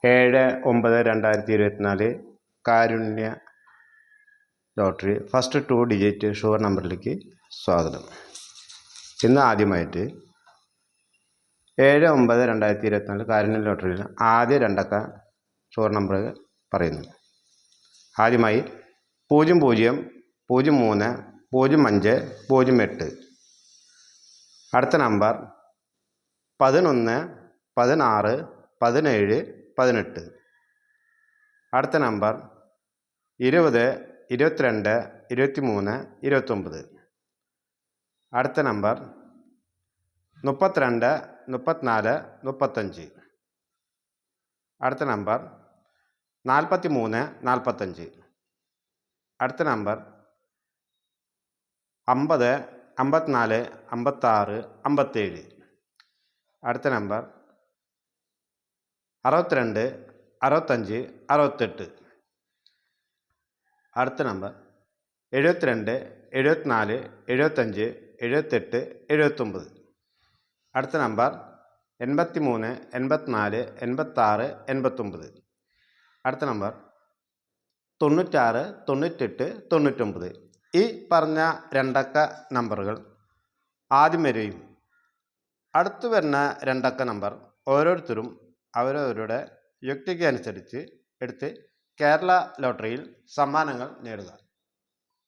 7/9/2024 കാരുണ്യ lottery first 2 digit sure നമ്പറിലേക്ക് സ്വാഗതം. ഇന്ന് ആദ്യമായിട്ട് 7/9/2024 കാരുണ്യ ലോട്ടറിയിൽ ആദ്യ രണ്ടക്ക ഷുവർ നമ്പർ പറയുന്നു. ആദ്യമായി 00 03 05 08. അടുത്ത നമ്പർ 11 16 17 18. അടുത്ത നമ്പർ 20 22 23 29. അടുത്ത നമ്പർ 32 34 35. അടുത്ത നമ്പർ 43 45. അടുത്ത നമ്പർ 50 54 56 57. അടുത്ത നമ്പർ 62 65 68. അടുത്ത നമ്പർ 72 74 75 78 79. അടുത്ത നമ്പർ 83 84 86 89. അടുത്ത നമ്പർ 96 98 99. ഈ പറഞ്ഞ രണ്ടക്ക നമ്പറുകൾ ആദ്യം വരെയും അടുത്തു വരുന്ന രണ്ടക്ക നമ്പർ ഓരോരുത്തരും അവരവരുടെ യുക്തിക്ക് അനുസരിച്ച് എടുത്ത് കേരള ലോട്ടറിയിൽ സമ്മാനങ്ങൾ നേടുക.